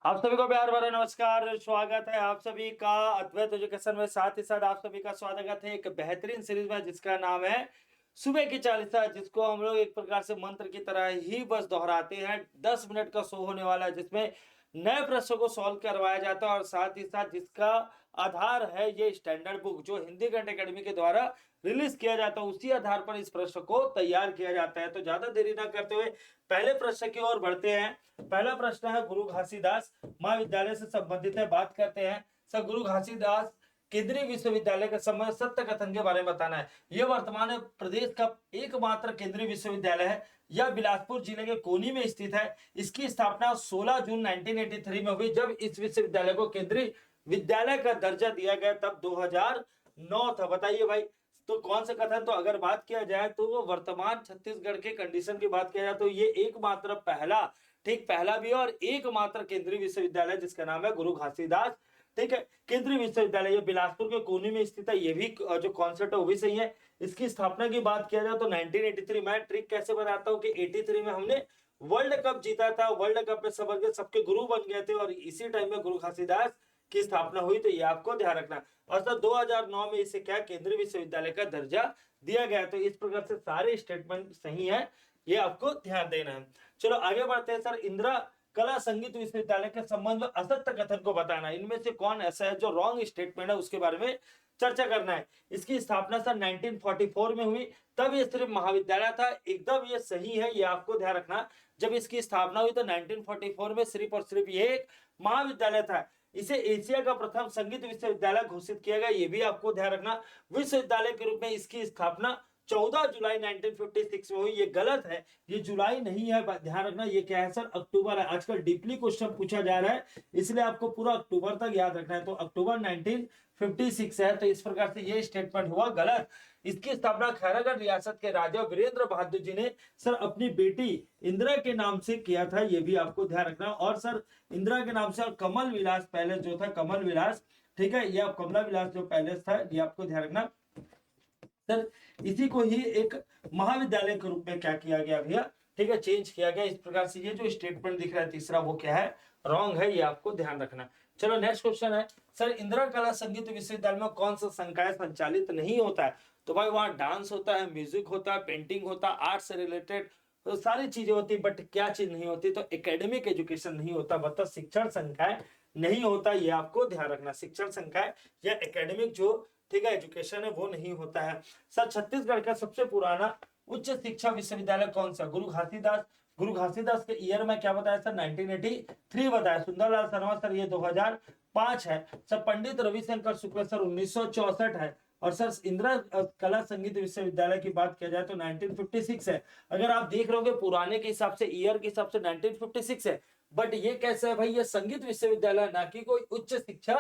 आप सभी को प्यार भरा नमस्कार। स्वागत है आप सभी का अद्वैत एजुकेशन में। साथ ही साथ आप सभी का स्वागत है एक बेहतरीन सीरीज में जिसका नाम है सुबह की चालीसा, जिसको हम लोग एक प्रकार से मंत्र की तरह ही बस दोहराते हैं। 10 मिनट का शो होने वाला है जिसमें नए प्रश्नों को सॉल्व करवाया जाता है और साथ ही साथ जिसका आधार है ये स्टैंडर्ड बुक जो हिंदी कंठ एकेडमी के द्वारा रिलीज किया जाता है। उसी आधार पर इस प्रश्न को तैयार किया जाता है। तो ज्यादा देरी ना करते हुए पहले प्रश्न की ओर बढ़ते हैं। पहला प्रश्न है गुरु घासीदास महाविद्यालय से संबंधित है। बात करते हैं सर गुरु घासीदास केंद्रीय विश्वविद्यालय के समय सत्य कथन के बारे में बताना है। यह वर्तमान प्रदेश का एकमात्र केंद्रीय विश्वविद्यालय है। यह बिलासपुर जिले के कोनी में स्थित है। इसकी स्थापना 16 जून 1983 में हुई, जब इस विश्वविद्यालय को केंद्रीय विद्यालय का दर्जा दिया गया तब 2009 था। बताइए भाई, तो कौन सा कथन? तो अगर बात किया जाए तो वर्तमान छत्तीसगढ़ के कंडीशन की बात किया जाए तो ये एकमात्र पहला, ठीक, पहला भी और एकमात्र केंद्रीय विश्वविद्यालय जिसका नाम है गुरु घासीदास, ठीक है। केंद्रीय विश्वविद्यालय ये बिलासपुर के कोनी में स्थित है। ये भी जो कॉन्सेप्ट है वो भी सही है। इसकी स्थापना की बात किया जाए तो 1983। मैं ट्रिक कैसे बनाता हूँ कि 83 में हमने वर्ल्ड कप जीता था। वर्ल्ड कप में सबके गुरु बन गए थे और इसी टाइम में गुरु घासीदास की स्थापना हुई। तो ये आपको ध्यान रखना। और सर 2009 में इसे क्या केंद्रीय विश्वविद्यालय का दर्जा दिया गया। तो इस प्रकार से सारे स्टेटमेंट सही है, ये आपको ध्यान देना है। चलो आगे बढ़ते हैं। सर इंदिरा कला संगीत विश्वविद्यालय के संबंध में असत्य कथन को बताना है। इनमें से कौन ऐसा है जो रॉन्ग स्टेटमेंट है उसके बारे में चर्चा करना है। इसकी स्थापना सर 1944 में हुई, तब ये सिर्फ महाविद्यालय था। एकदम ये सही है, ये आपको ध्यान रखना। जब इसकी स्थापना हुई तो 1944 में सिर्फ और सिर्फ ये एक महाविद्यालय था। इसे एशिया का प्रथम संगीत विश्वविद्यालय घोषित किया गया, ये भी आपको ध्यान रखना। विश्वविद्यालय के रूप में इसकी स्थापना 14 जुलाई 1956 में हुई। ये गलत है, ये जुलाई नहीं है, ध्यान रखना। ये क्या है सर? अक्टूबर है। आजकल डीपली क्वेश्चन पूछा जा रहा है, इसलिए आपको पूरा अक्टूबर तक याद रखना है। तो अक्टूबर 1956 है। तो इस प्रकार से ये स्टेटमेंट हुआ गलत। इसकी स्थापना खैरागढ़ रियासत के राजा वीरेंद्र बहादुर जी ने सर अपनी बेटी इंदिरा के नाम से किया था, ये भी आपको ध्यान रखना। और सर इंदिरा के नाम से और कमल विलास पैलेस जो था, कमल विलास, ठीक है, यह कमला विलास जो पैलेस था, ये आपको ध्यान रखना। सर इसी को ही एक महाविद्यालय के रूप में क्या किया गया भैया, ठीक है, चेंज किया गया। इस प्रकार से ये जो स्टेटमेंट दिख रहा है तीसरा, वो क्या है? रॉन्ग है, ये आपको ध्यान रखना। चलो नेक्स्ट क्वेश्चन है। सर इंदिरा कला संगीत विश्वविद्यालय में कौन सा संकाय संचालित नहीं होता है? तो भाई वहां डांस होता है, म्यूजिक होता है, पेंटिंग होता है, आर्ट से रिलेटेड तो सारी चीजें होती है, बट क्या चीज नहीं होती? तो एकेडमिक एजुकेशन नहीं होता, मतलब शिक्षण संकाय नहीं होता। ये आपको ध्यान रखना। शिक्षण संकाय या एकेडमिक जो, ठीक है, एजुकेशन है वो नहीं होता है। सर छत्तीसगढ़ का सबसे पुराना उच्च शिक्षा विश्वविद्यालय कौन सा? गुरु घासीदास। गुरु घासीदास के ईयर में क्या बताया सर? 1983 बताया। सुंदरलाल शर्मा सर ये 2005 है। सर पंडित रविशंकर शुक्ल सर 1964 है। और सर इंदिरा कला संगीत विश्वविद्यालय की बात किया जाए तो 1956 है। अगर आप देख रहे हो पुराने के हिसाब से, ईयर के हिसाब से 1956 है, बट ये कैसे है भाई? ये संगीत विश्वविद्यालय ना कि कोई उच्च शिक्षा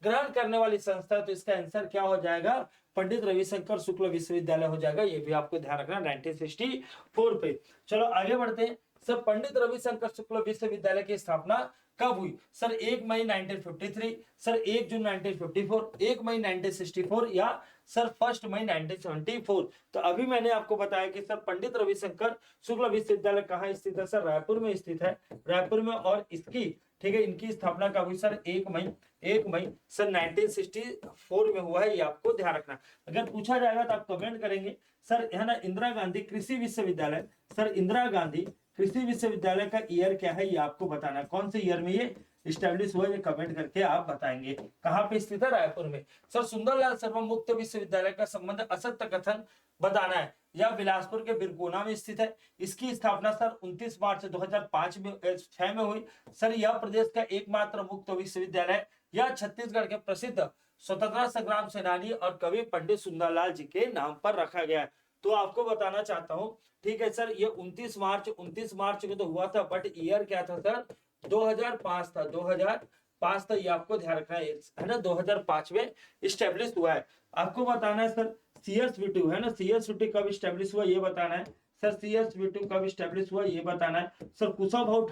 ग्रहण करने वाली संस्था। तो इसका आंसर क्या हो जाएगा? पंडित रविशंकर शुक्ल विश्वविद्यालय हो जाएगा। ये भी आपको ध्यान रखना 1964 पे। चलो आगे बढ़ते हैं। सर पंडित रविशंकर शुक्ल विश्वविद्यालय की स्थापना कब हुई? सर 1 मई 1953, सर 1 जून 1954, 1 मई 1964 या सर 1 मई 1974। तो अभी मैंने आपको बताया कि सर पंडित रविशंकर शुक्ल विश्वविद्यालय कहाँ स्थित है? सर रायपुर में स्थित है, रायपुर में। और इसकी, ठीक है, इनकी स्थापना कब हुई सर? 1 मई सर 1964 में हुआ है, ये आपको ध्यान रखना। अगर पूछा जाएगा तो आप कमेंट करेंगे सर, है ना, इंदिरा गांधी कृषि विश्वविद्यालय, सर इंदिरा गांधी कृषि विश्वविद्यालय का ईयर क्या है, ये आपको बताना है। कौन से ईयर में ये स्टैब्लिश हुआ, ये कमेंट करके आप बताएंगे। कहां पे स्थित है? रायपुर में। सर सुंदरलाल शर्मा मुक्त विश्वविद्यालय का संबंध असत्य कथन बताना है। यह बिलासपुर के बिरकोना में स्थित है। इसकी स्थापना सर 29 मार्च 2005 में 6 में हुई। सर यह प्रदेश का एकमात्र मुक्त विश्वविद्यालय। यह छत्तीसगढ़ के प्रसिद्ध स्वतंत्रता संग्राम सेनानी और कवि पंडित सुंदरलाल जी के नाम पर रखा गया है। तो आपको बताना चाहता हूं, ठीक है सर, ये 29 मार्च को तो हुआ था, बट ईयर क्या था सर? 2005 था, 2005 था। ये आपको ध्यान रखना है ना, 2005 में स्टेब्लिश हुआ है। आपको बताना है सर सीएसवी2 है ना, सीएसवी2 कब स्टेब्लिश हुआ ये बताना है। सर सीएसवी2 कब स्टेब्लिश हुआ ये बताना है। Sir Kushabhau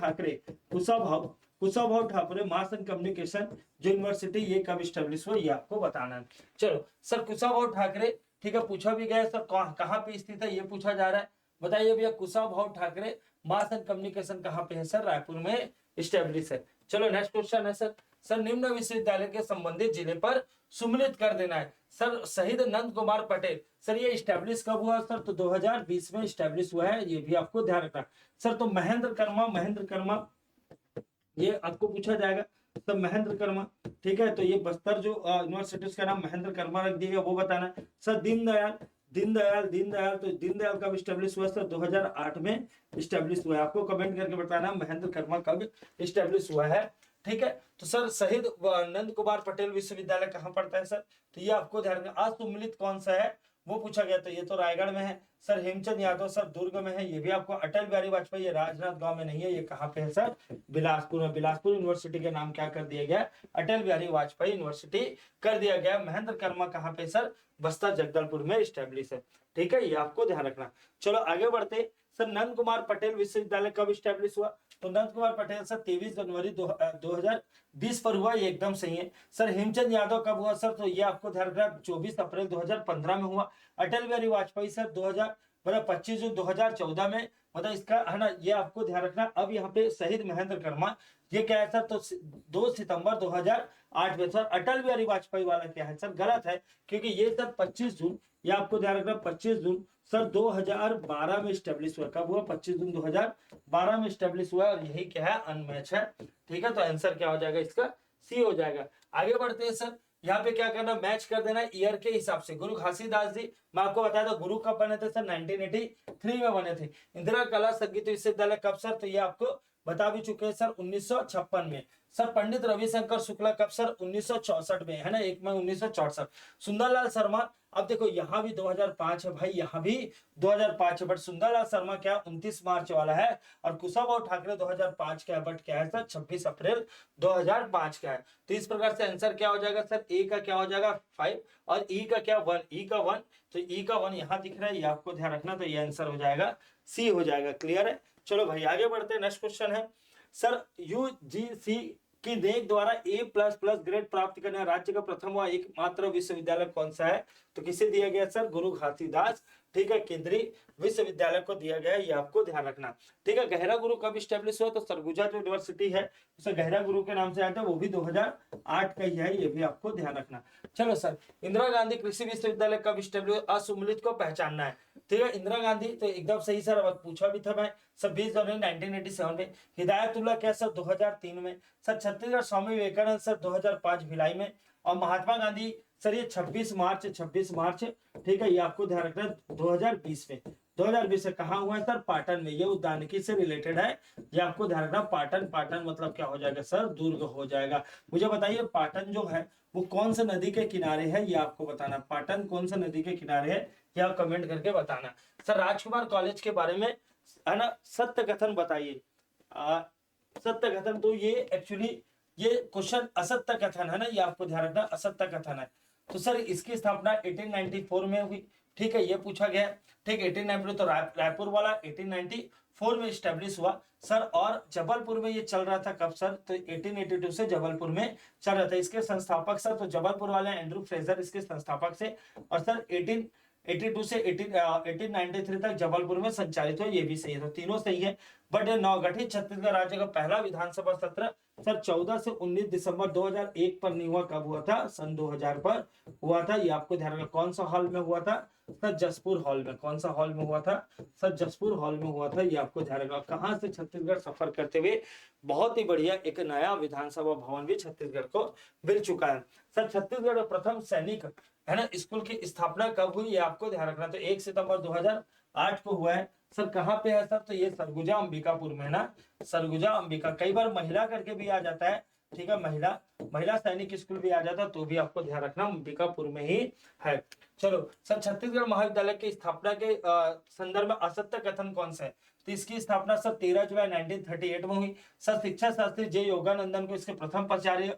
Thackeray mass and communication जो यूनिवर्सिटी, ये कब स्टेब्लिश हुआ ये आपको बताना है। चलो सर कुशाभाऊ ठाकरे, ठीक है, पूछा भी गया सर कहां पे स्थित है, ये पूछा जा रहा है। बताइए भैया Kushabhau Thackeray mass and communication कहाँ पे है सर? रायपुर में स्टेब्लिश है। चलो नेक्स्ट क्वेश्चन है सर, सर निम्न विश्वविद्यालय के संबंधित जिले पर सुमिलित कर देना है। सर शहीद नंद कुमार पटेल, सर ये स्टैब्लिश कब हुआ सर? तो 2020 में स्टैब्लिश हुआ है, ये भी आपको ध्यान रखना। सर तो महेंद्र कर्मा ये आपको पूछा जाएगा। तो महेंद्र कर्मा, ठीक है, तो ये बस्तर जो यूनिवर्सिटी का नाम महेंद्र कर्मा रख दिया वो बताना। सर दीनदयाल, तो दीनदयाल कब स्टैब्लिश हुआ सर? 2008 में स्टैब्लिश हुआ है। आपको कमेंट करके बताना महेंद्र कर्मा कब स्टैब्लिश हुआ है, ठीक है। तो सर शहीद नंद कुमार पटेल विश्वविद्यालय कहाँ पड़ता है सर? तो ये आपको ध्यान रखना। असुमिलित कौन सा है वो पूछा गया, तो ये तो रायगढ़ में है। सर हेमचंद यादव सर दुर्ग में है, ये भी आपको। अटल बिहारी वाजपेयी ये राजनांदगांव में नहीं है, ये कहाँ पे है सर? बिलासपुर में। बिलासपुर यूनिवर्सिटी का नाम क्या कर दिया गया? अटल बिहारी वाजपेयी यूनिवर्सिटी कर दिया गया। महेंद्र कर्मा कहाँ पे सर? बस्तर जगदलपुर में स्टैब्लिश है, ठीक है, ये आपको ध्यान रखना। चलो आगे बढ़ते। सर नंद कुमार पटेल विश्वविद्यालय कब स्टैब्लिश हुआ? तो नंद कुमार पटेल सर 23 जनवरी 2020 पर हुआ, ये एकदम सही है। सर हेमचंद यादव कब हुआ सर? तो ये आपको ध्यान रखना 24 अप्रैल 2015 में हुआ। अटल बिहारी वाजपेयी सर 25 जून 2014 में, मतलब इसका है ना, ये आपको ध्यान रखना। अब यहाँ पे शहीद महेंद्र कर्मा ये क्या है सर? तो 2 सितंबर 2008 में। सर अटल बिहारी वाजपेयी वाला क्या है सर? गलत है, क्योंकि ये सर 25 जून, ये आपको ध्यान रखना 25 जून सर 2012 में स्टेब्लिश हुआ। कब हुआ? 25 जून 2012 में स्टेब्लिश हुआ, और यही क्या है? अनमैच है, ठीक है। तो आंसर क्या हो जाएगा इसका? सी हो जाएगा। आगे बढ़ते हैं सर, यहाँ पे क्या करना? मैच कर देना ईयर के हिसाब से। गुरु घासीदास जी, मैं आपको बताया था गुरु कब बने थे सर? 1983 में बने थे। इंदिरा कला संगीत विश्वविद्यालय कब सर? तो ये आपको बता भी चुके हैं सर 1956 में। सर पंडित रविशंकर शुक्ला कब सर? 1964 में, है ना, 1 मई 1964। सुंदरलाल शर्मा, अब देखो यहाँ भी 2005 है भाई, यहाँ भी 2005 है, बट सुंदरलाल शर्मा क्या 29 मार्च वाला है, और कुशाभाऊ ठाकरे 2005 का है, बट क्या है सर? 26 अप्रैल 2005 का है। तो इस प्रकार से आंसर क्या हो जाएगा सर? ए का क्या हो जाएगा? 5, और ई का क्या? 1, ई का 1, तो ई का 1 यहाँ दिख रहा है, ये आपको ध्यान रखना। तो ये आंसर हो जाएगा सी हो जाएगा। क्लियर है? चलो भाई आगे बढ़ते हैं। नेक्स्ट क्वेश्चन है सर, यूजीसी की नेक द्वारा A++ ग्रेड प्राप्त करने राज्य का प्रथम व एकमात्र विश्वविद्यालय कौन सा है? तो किसे दिया गया सर? गुरु घासीदास, ठीक है, केंद्रीय विश्वविद्यालय को दिया गया है, ये आपको ध्यान रखना, ठीक है। गहरा गुरु कब स्टेब्लिश हुआ? तो सरगुजा जो यूनिवर्सिटी है उसे गहरा गुरु के नाम से आता है, वो भी 2008 का ही है, ये भी आपको ध्यान रखना। चलो सर, इंदिरा गांधी कृषि विश्वविद्यालय कब स्टेब्लिश? असुमिलित को पहचानना है, ठीक है। इंदिरा गांधी तो एकदम सही सर, अब पूछा भी था मैं। 26 जनवरी 1987 में। हिदायतुल्ला क्या सर? 2003 में। सर छत्तीसगढ़ स्वामी विवेकानंद सर 2005 भिलाई में। और महात्मा गांधी सर ये 26 मार्च, ठीक है, ये आपको ध्यान रखना 2020 में। 2020 से कहाँ हुआ है सर? पाटन में। ये उद्यानिकी से रिलेटेड है, ये आपको ध्यान रखना। पाटन मतलब क्या हो जाएगा सर? दुर्ग हो जाएगा। मुझे बताइए पाटन जो है वो कौन सा नदी के किनारे है, ये आपको बताना। पाटन कौन सा नदी के किनारे है, ये आप कमेंट करके बताना। सर राजकुमार कॉलेज के बारे में, है ना, सत्य कथन बताइए। सत्य कथन, तो ये एक्चुअली ये क्वेश्चन असत्य कथन है ना, ये आपको ध्यान रखना, असत्य कथन है। तो सर इसकी स्थापना 1894 में हुई, ठीक है, ये पूछा गया, ठीक। 1894 तो रायपुर वाला 1894 में स्टैब्लिश हुआ सर। और जबलपुर में ये चल रहा था कब सर? तो 1882 से जबलपुर में चल रहा था। इसके संस्थापक सर, तो जबलपुर वाले एंड्रू फ्रेजर इसके संस्थापक से। और सर 1882 से 1893 तक जबलपुर में संचालित हुआ, ये भी सही है, तो तीनों सही है। बट नवगठित छत्तीसगढ़ राज्य का पहला विधानसभा सत्र सर 14 से 19 दिसंबर 2001 पर नहीं हुआ। कब हुआ था? सन 2000 पर हुआ था, ये आपको ध्यान रखना। कौन सा हॉल में हुआ था सर? जसपुर हॉल में। कौन सा हॉल में हुआ था सर? जसपुर हॉल में हुआ था, ये आपको ध्यान रखना। कहाँ से छत्तीसगढ़ सफर करते हुए बहुत ही बढ़िया एक नया विधानसभा भवन भी छत्तीसगढ़ को मिल चुका है। सर छत्तीसगढ़ प्रथम सैनिक, है ना, स्कूल की स्थापना कब हुई, ये आपको ध्यान रखना। तो 1 सितंबर 2008 को हुआ है। सर कहाँ पे है सर? तो ये सरगुजा अंबिकापुर में ना, सरगुजा अंबिका। कई बार महिला करके भी आ जाता है, ठीक है, महिला सैनिक स्कूल भी आ जाता है, तो भी आपको ध्यान रखना अंबिकापुर में ही है। चलो सर, छत्तीसगढ़ महाविद्यालय की स्थापना के संदर्भ में असत्य कथन कौन सा है? तो इसकी स्थापना सर 13 जुलाई 1938 में हुई। सर शिक्षा शास्त्री जे योगानंदन को इसके प्रथम प्राचार्य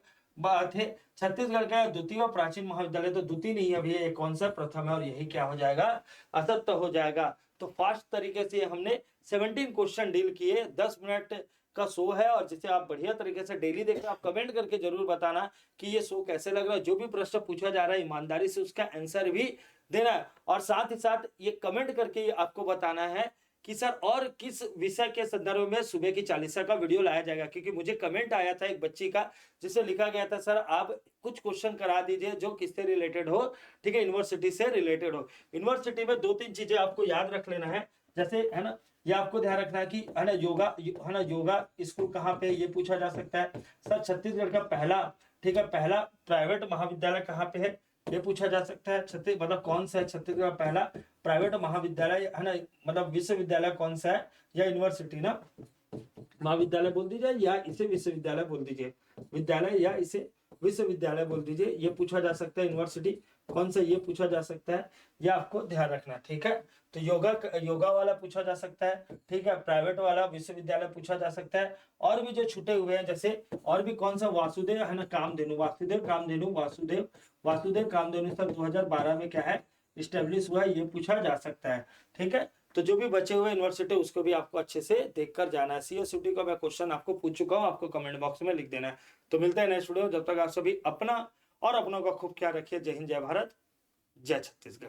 थे। छत्तीसगढ़ का द्वितीय प्राचीन महाविद्यालय, तो द्वितीय नहीं है भैया, ये कौन सा? प्रथम है, और यही क्या हो जाएगा? असत्य हो जाएगा। तो फास्ट तरीके से हमने 17 क्वेश्चन डील किए। 10 मिनट का शो है, और जिसे आप बढ़िया तरीके से डेली देखें। आप कमेंट करके जरूर बताना कि ये शो कैसे लग रहा है। जो भी प्रश्न पूछा जा रहा है ईमानदारी से उसका आंसर भी देना है, और साथ ही साथ ये कमेंट करके आपको बताना है कि सर और किस विषय के संदर्भ में सुबह की चालीसा का वीडियो लाया जाएगा, क्योंकि मुझे कमेंट आया था एक बच्ची का जिससे लिखा गया था सर आप कुछ क्वेश्चन करा दीजिए जो किससे रिलेटेड हो, ठीक है, यूनिवर्सिटी से रिलेटेड हो। यूनिवर्सिटी में 2-3 चीजें आपको याद रख लेना है, जैसे है ना, ये आपको ध्यान रखना है कि है ना योगा, है ना योगा स्कूल कहाँ पे, ये पूछा जा सकता है। सर छत्तीसगढ़ का पहला, ठीक है, पहला प्राइवेट महाविद्यालय कहाँ पे है, ये पूछा जा सकता है। छत्तीस मतलब कौन सा है छत्तीसगढ़ का पहला प्राइवेट महाविद्यालय, है ना, मतलब विश्वविद्यालय कौन सा है, या यूनिवर्सिटी ना, महाविद्यालय बोल दीजिए या इसे विश्वविद्यालय बोल दीजिए, विद्यालय या इसे विश्वविद्यालय बोल दीजिए, ये पूछा जा सकता है। यूनिवर्सिटी कौन सा, ये पूछा जा सकता है, ये आपको ध्यान रखना, ठीक है। तो योगा वाला पूछा जा सकता है, ठीक है, प्राइवेट वाला विश्वविद्यालय पूछा जा सकता है। और भी जो छूटे हुए हैं, जैसे और भी कौन सा, वासुदेव, है ना, कामधेनु, वासुदेव कामधेनु, वासुदेव कामधेनु सर 2012 में क्या है, स्टेब्लिश हुआ है, ये पूछा जा सकता है, ठीक है। तो जो भी बचे हुए यूनिवर्सिटी उसको भी आपको अच्छे से देखकर जाना है। सीएसयूटी का मैं क्वेश्चन आपको पूछ चुका हूँ, आपको कमेंट बॉक्स में लिख देना है। तो मिलते हैं नेक्स्ट वीडियो, जब तक आप सभी अपना और अपनों का खूब ख्याल रखिए। जय हिंद, जय भारत, जय छत्तीसगढ़।